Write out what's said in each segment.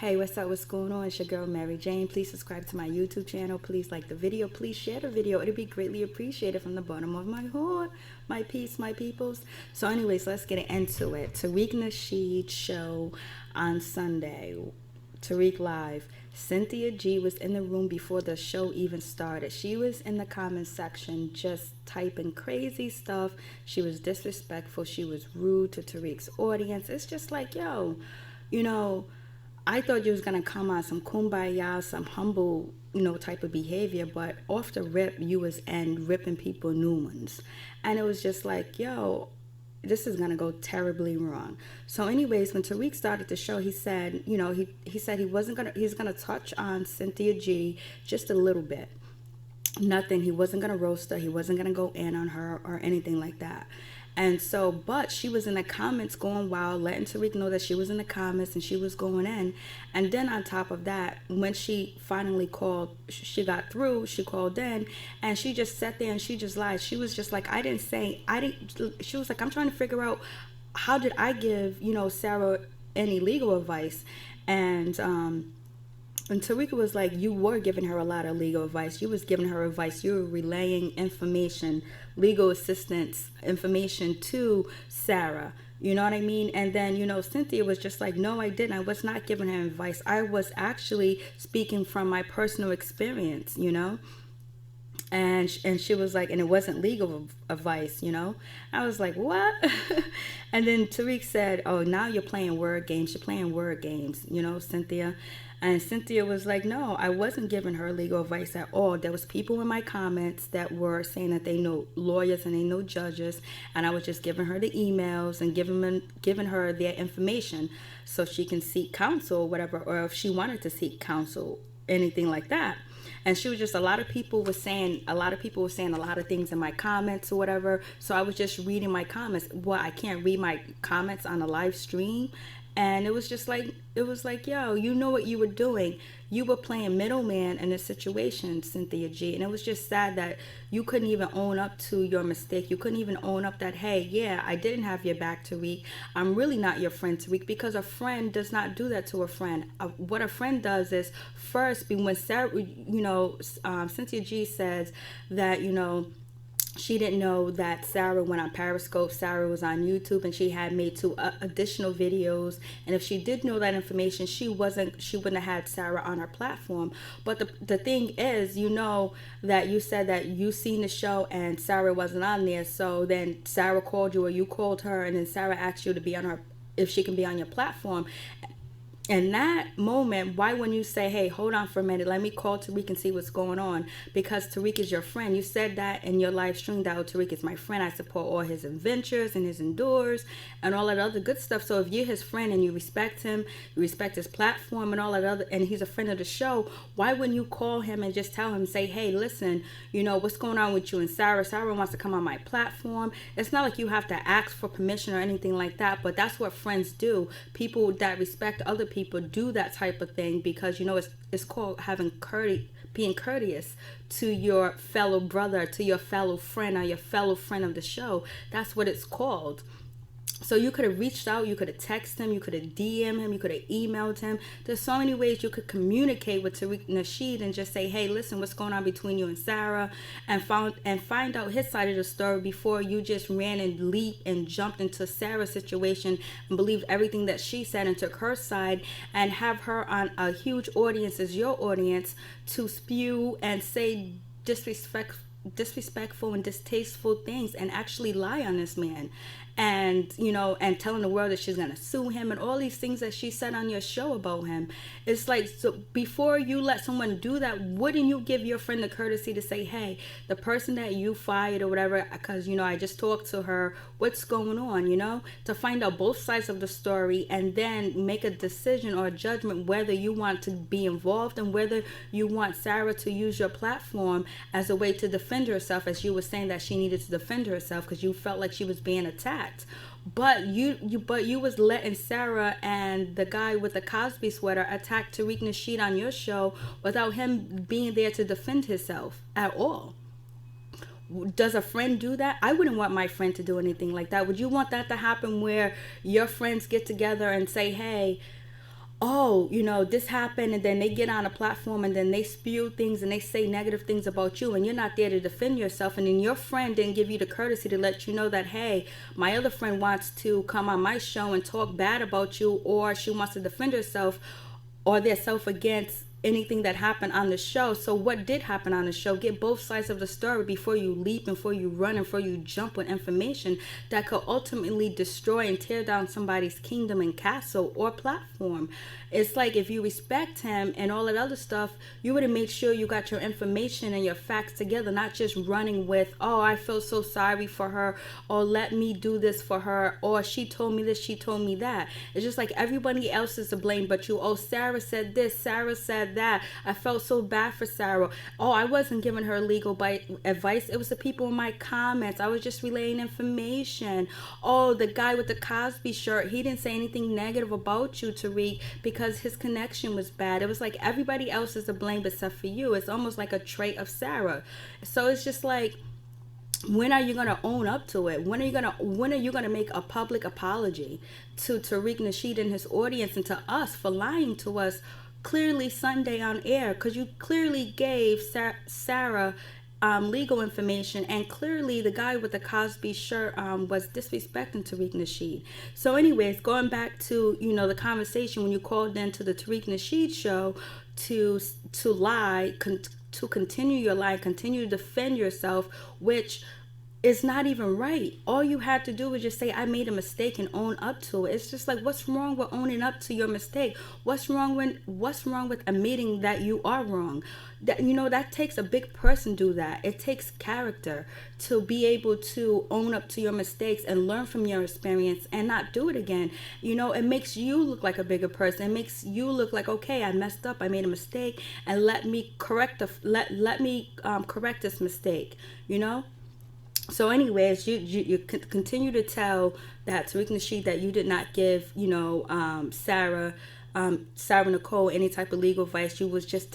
Hey, what's up? What's going on? It's your girl Mary Jane. Please subscribe to my YouTube channel. Please like the video. Please share the video. It'd be greatly appreciated from the bottom of my heart. My peace, my peoples. So anyways, let's get into it. Tariq Nasheed show on Sunday. Tariq Live. Cynthia G was in the room before the show even started. She was in the comment section just typing crazy stuff. She was disrespectful. She was rude to Tariq's audience. It's just like, yo, I thought you was going to come on some kumbaya, some humble, type of behavior, but off the rip, you was ripping people new ones. And it was just like, yo, this is going to go terribly wrong. So anyways, when Tariq started the show, he said, he said he's going to touch on Cynthia G just a little bit. Nothing. He wasn't going to roast her. He wasn't going to go in on her or anything like that. And so, but she was in the comments going wild, letting Tariq know that she was in the comments and she was going in. And then on top of that, when she finally called, she got through, she called in, and she just sat there and she just lied. She was just like, she was like, I'm trying to figure out, how did I give, Sarah any legal advice? And Tariq was like, you were giving her a lot of legal advice. You was giving her advice. You were relaying information, legal assistance information to Sarah. You know what I mean? And then, Cynthia was just like, no, I didn't. I was not giving her advice. I was actually speaking from my personal experience, And she was like, and it wasn't legal advice, I was like, what? And then Tariq said, oh, now you're playing word games. You're playing word games, Cynthia. And Cynthia was like, no, I wasn't giving her legal advice at all. There was people in my comments that were saying that they know lawyers and they know judges. And I was just giving her the emails and giving her their information so she can seek counsel or whatever, or if she wanted to seek counsel, anything like that. And she was just, a lot of people were saying a lot of things in my comments or whatever. So I was just reading my comments. Well, I can't read my comments on a live stream. And it was just like, yo, you know what you were doing. You were playing middleman in this situation, Cynthia G. And it was just sad that you couldn't even own up to your mistake. You couldn't even own up that, hey, yeah, I didn't have your back, Tariq. I'm really not your friend, Tariq, because a friend does not do that to a friend. What a friend does is first, when Sarah, Cynthia G says that, she didn't know that Sarah went on Periscope. Sarah was on YouTube, and she had made 2 additional videos. And if she did know that information, she wouldn't have had Sarah on her platform. But the thing is, that you said that you seen the show and Sarah wasn't on there. So then Sarah called you, or you called her, and then Sarah asked you to be on her, if she can be on your platform. In that moment, why wouldn't you say, hey, hold on for a minute, let me call Tariq and see what's going on? Because Tariq is your friend. You said that in your live stream, that Tariq is my friend. I support all his adventures and his endures and all that other good stuff. So if you're his friend and you respect him, you respect his platform and all that other, and he's a friend of the show, why wouldn't you call him and just tell him, say, hey, listen, what's going on with you and Sarah? Sarah wants to come on my platform. It's not like you have to ask for permission or anything like that, but that's what friends do. People that respect other people do that type of thing, because it's called being courteous to your fellow brother, to your fellow friend, or your fellow friend of the show. That's what it's called. So you could have reached out, you could have texted him, you could have DM'd him, you could have emailed him. There's so many ways you could communicate with Tariq Nasheed and just say, hey, listen, what's going on between you and Sarah, and find out his side of the story before you just ran and leaped and jumped into Sarah's situation and believed everything that she said and took her side, and have her on a huge audience as your audience to spew and say disrespectful and distasteful things and actually lie on this man, and and telling the world that she's gonna sue him and all these things that she said on your show about him. It's like, so before you let someone do that, wouldn't you give your friend the courtesy to say, hey, the person that you fired or whatever, because I just talked to her, what's going on, to find out both sides of the story, and then make a decision or a judgment whether you want to be involved and whether you want Sarah to use your platform as a way to defend herself, as you were saying that she needed to defend herself because you felt like she was being attacked. But you was letting Sarah and the guy with the Cosby sweater attack Tariq Nasheed on your show without him being there to defend himself at all. Does a friend do that? I wouldn't want my friend to do anything like that. Would you want that to happen, where your friends get together and say, hey, oh, this happened, and then they get on a platform and then they spew things and they say negative things about you, and you're not there to defend yourself, and then your friend didn't give you the courtesy to let you know that, hey, my other friend wants to come on my show and talk bad about you, or she wants to defend herself or their self against anything that happened on the show. So what did happen on the show? Get both sides of the story before you leap, before you run, and before you jump with information that could ultimately destroy and tear down somebody's kingdom and castle or platform. It's like, if you respect him and all that other stuff, you would have made sure you got your information and your facts together, not just running with, oh, I feel so sorry for her, or let me do this for her, or she told me this, she told me that. It's just like everybody else is to blame but you. Oh, Sarah said this, Sarah said that. I felt so bad for Sarah. Oh, I wasn't giving her legal advice. It was the people in my comments. I was just relaying information. Oh, the guy with the Cosby shirt, he didn't say anything negative about you, Tariq, because his connection was bad. It was like everybody else is to blame except for you. It's almost like a trait of Sarah. So it's just like, when are you gonna own up to it? When are you gonna make a public apology to Tariq Nasheed and his audience and to us for lying to us clearly Sunday on air? Because you clearly gave Sarah legal information, and clearly the guy with the Cosby shirt was disrespecting Tariq Nasheed. So anyways, going back to the conversation when you called in to the Tariq Nasheed show to lie, to continue your lie, continue to defend yourself, which is not even right. All you had to do was just say, I made a mistake, and own up to it. It's just like, what's wrong with owning up to your mistake? What's wrong with admitting that you are wrong? That takes a big person to do that. It takes character to be able to own up to your mistakes and learn from your experience and not do it again. It makes you look like a bigger person. It makes you look like, okay, I messed up, I made a mistake, and let me correct this mistake. So anyways, you continue to tell that Tariq Nasheed that you did not give, Sarah Nicole any type of legal advice. You were just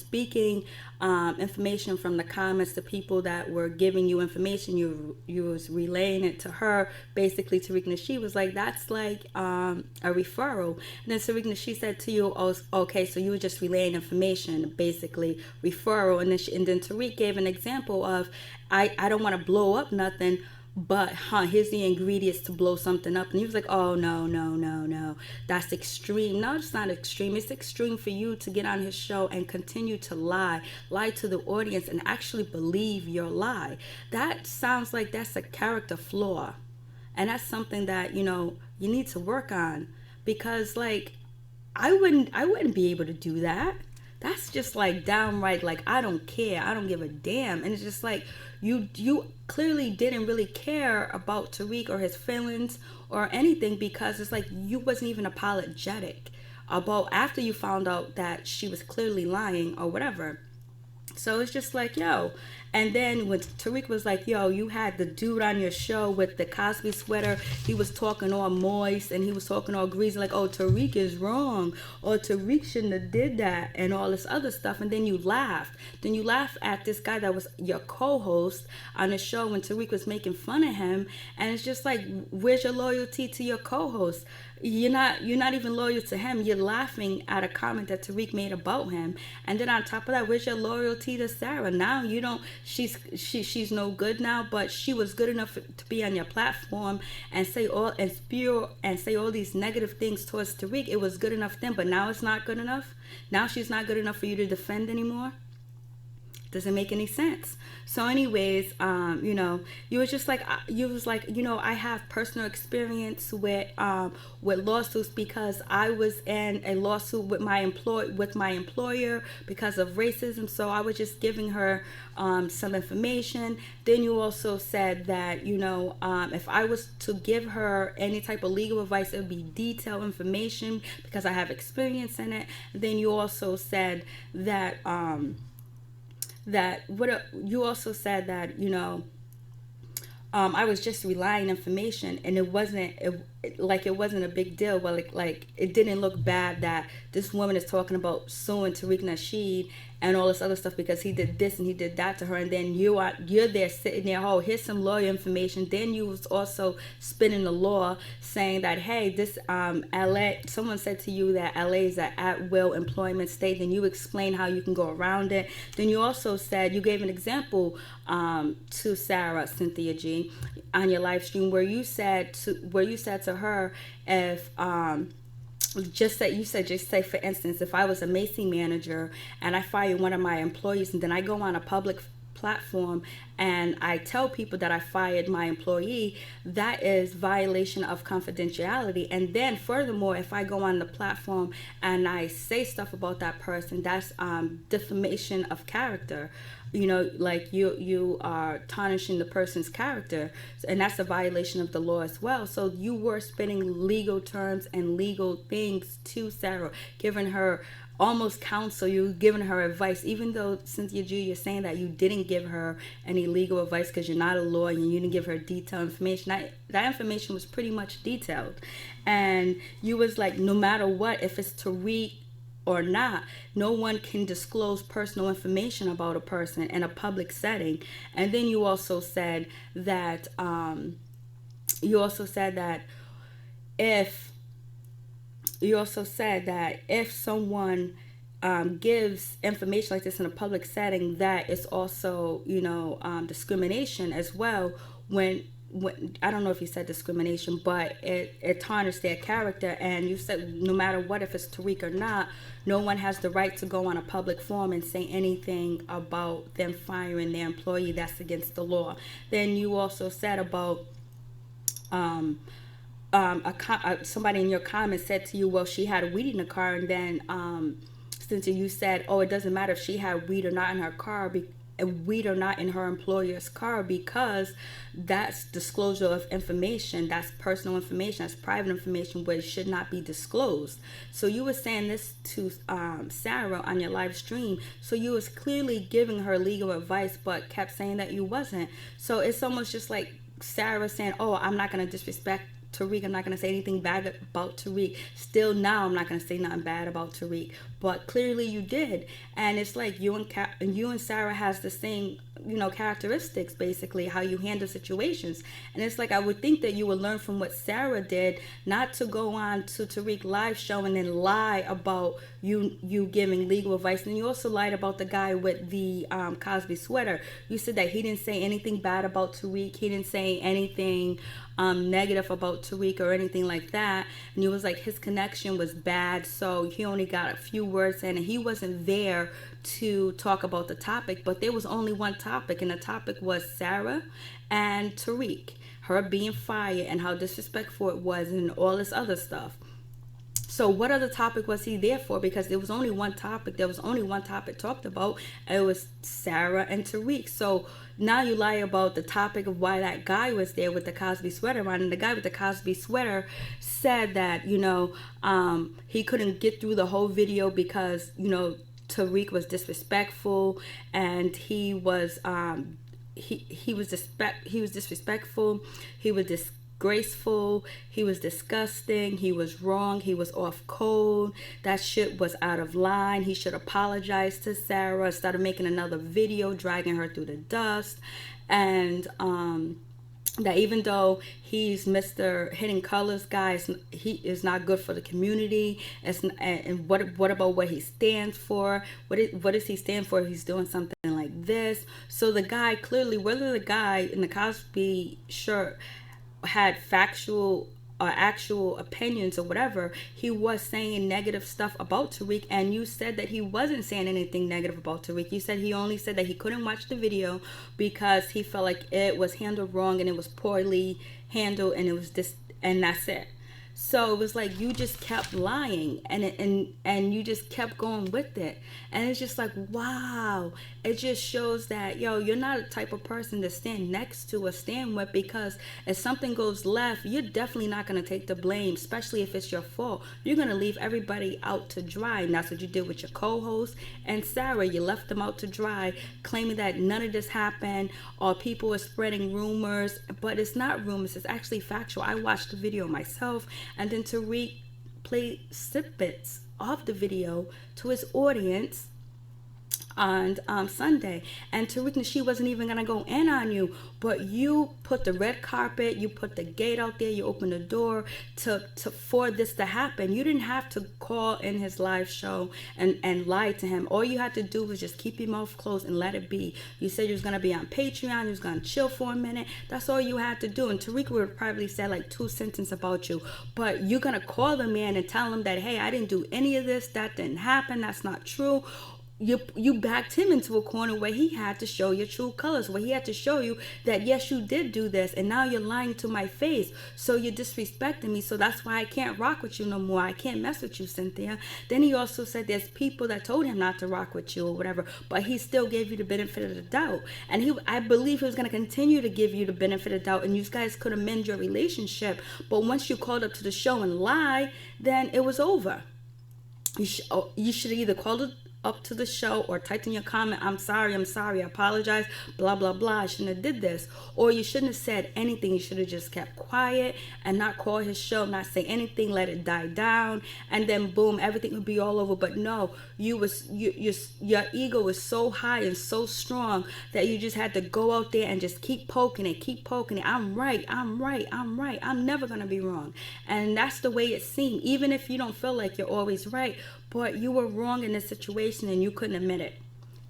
speaking information from the comments to people that were giving you information. You was relaying it to her. Basically, Tariq Nasheed was like, that's like a referral. And then Tariq Nasheed said to you, oh, okay, so you were just relaying information, basically referral. And then Tariq gave an example of, I don't want to blow up nothing, but here's the ingredients to blow something up. And he was like, oh, no, that's extreme. No, it's not extreme. It's extreme for you to get on his show and continue to lie to the audience and actually believe your lie. That sounds like that's a character flaw, and that's something that you need to work on, because like I wouldn't be able to do that. That's just like downright like, I don't care, I don't give a damn. And it's just like, you clearly didn't really care about Tariq or his feelings or anything, because it's like you wasn't even apologetic about after you found out that she was clearly lying or whatever. So it's just like, yo. And then when Tariq was like, yo, you had the dude on your show with the Cosby sweater, he was talking all moist and he was talking all greasy, like, oh, Tariq is wrong, or Tariq shouldn't have did that, and all this other stuff. And then you laughed. Then you laughed at this guy that was your co-host on the show when Tariq was making fun of him. And it's just like, where's your loyalty to your co-host? You're not even loyal to him. You're laughing at a comment that Tariq made about him. And then on top of that, where's your loyalty to Sarah? Now you don't. She's no good now, but she was good enough to be on your platform and say all these negative things towards Tariq. It was good enough then, but now it's not good enough. Now she's not good enough for you to defend anymore. Doesn't make any sense. So anyways, you was like, I have personal experience with lawsuits, because I was in a lawsuit with my employer because of racism. So I was just giving her some information. Then you also said that, if I was to give her any type of legal advice, it would be detailed information because I have experience in it. Then you also said that I was just relying information, and it wasn't like it wasn't a big deal. Well, like it didn't look bad that this woman is talking about suing Tariq Nasheed and all this other stuff because he did this and he did that to her, and then you're there sitting there, oh, here's some lawyer information. Then you was also spinning the law, saying that, hey, this LA, someone said to you that LA is an at-will employment state. Then you explain how you can go around it. Then you also said, you gave an example to Sarah, Cynthia G, on your live stream where you said to her, if just say for instance, if I was a Macy manager and I fire one of my employees and then I go on a public platform and I tell people that I fired my employee, that is violation of confidentiality. And then furthermore, if I go on the platform and I say stuff about that person, that's defamation of character. You know, like you are tarnishing the person's character, and that's a violation of the law as well. So you were spinning legal terms and legal things to Sarah, giving her almost counsel, you giving her advice, even though Cynthia G, you're saying that you didn't give her any legal advice because you're not a lawyer and you didn't give her detailed information. That information was pretty much detailed, and you was like, no matter what, if it's Tariq or not, no one can disclose personal information about a person in a public setting. And then you also said that if someone gives information like this in a public setting, that is also, discrimination as well. When I don't know if you said discrimination, but it tarnished their character. And you said no matter what, if it's Tariq or not, no one has the right to go on a public forum and say anything about them firing their employee. That's against the law. Then you also said about somebody in your comments said to you, well, she had weed in the car, and then Cynthia, you said, oh, it doesn't matter if she had weed or not in her car, weed or not in her employer's car, because that's disclosure of information, that's personal information, that's private information, where it should not be disclosed. So you were saying this to Sarah on your live stream, so you was clearly giving her legal advice but kept saying that you wasn't. So it's almost just like Sarah saying, oh, I'm not going to disrespect Tariq, I'm not going to say anything bad about Tariq. Still now, I'm not going to say nothing bad about Tariq, but clearly you did. And it's like you and Sarah has the same, characteristics, basically, how you handle situations. And it's like, I would think that you would learn from what Sarah did, not to go on to Tariq live show and then lie about you giving legal advice. And you also lied about the guy with the Cosby sweater. You said that he didn't say anything bad about Tariq. He didn't say anything negative about Tariq or anything like that. And you was like, his connection was bad, so he only got a few words in, and he wasn't there to talk about the topic. But there was only one topic, and the topic was Sarah and Tariq, her being fired and how disrespectful it was and all this other stuff. So what other topic was he there for? Because there was only one topic. There was only one topic talked about. It was Sarah and Tariq. So now you lie about the topic of why that guy was there with the Cosby sweater on. And the guy with the Cosby sweater said that, he couldn't get through the whole video because, Tariq was disrespectful, and he was disrespectful. He was disgraceful. He was disgusting. He was wrong. He was off code. That shit was out of line. He should apologize to Sarah. Started making another video, dragging her through the dust, and that even though he's Mr. Hidden Colors guy, he is not good for the community. And what about what he stands for? What does he stand for if he's doing something like this? So the guy clearly, whether the guy in the Cosby shirt had factual or actual opinions or whatever, he was saying negative stuff about Tariq. And you said that he wasn't saying anything negative about Tariq. You said he only said that he couldn't watch the video because he felt like it was handled wrong and it was poorly handled, and it was and that's it. So it was like you just kept lying, and you just kept going with it. And it's just like, wow. It just shows that, yo, you're not a type of person to stand next to or stand with, because if something goes left, you're definitely not going to take the blame, especially if it's your fault. You're going to leave everybody out to dry. And that's what you did with your co-host and Sarah. You left them out to dry, claiming that none of this happened, or people are spreading rumors. But it's not rumors, it's actually factual. I watched the video myself, and then Tariq played snippets of the video to his audience on Sunday. And Tariq Nasheed wasn't even going to go in on you, but you put the red carpet, you put the gate out there, you opened the door for this to happen. You didn't have to call in his live show and lie to him. All you had to do was just keep your mouth closed and let it be. You said you was going to be on Patreon, you was going to chill for a minute. That's all you had to do. And Tariq would probably say like 2 sentences about you, but you're going to call the man and tell him that, hey, I didn't do any of this, that didn't happen, that's not true. You backed him into a corner where he had to show your true colors, where he had to show you that, yes, you did do this, and now you're lying to my face. So you're disrespecting me, so that's why I can't rock with you no more. I can't mess with you, Cynthia. Then he also said there's people that told him not to rock with you or whatever, but he still gave you the benefit of the doubt. And I believe he was going to continue to give you the benefit of the doubt, and you guys could amend your relationship. But once you called up to the show and lied, then it was over. You should either call it up to the show or typed in your comment, I'm sorry, I apologize, blah, blah, blah, I shouldn't have did this. Or you shouldn't have said anything. You should have just kept quiet and not call his show, not say anything, let it die down, and then boom, everything would be all over. But no, your ego was so high and so strong that you just had to go out there and just keep poking it. I'm right, I'm never gonna be wrong. And that's the way it seemed, even if you don't feel like you're always right. But you were wrong in this situation and you couldn't admit it.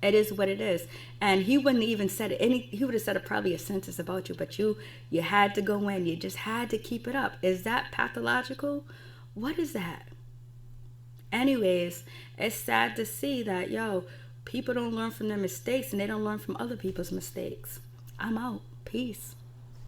It is what it is. And he wouldn't even said he would have said probably a sentence about you, but you had to go in. You just had to keep it up. Is that pathological? What is that? Anyways, it's sad to see that, yo, people don't learn from their mistakes and they don't learn from other people's mistakes. I'm out. Peace.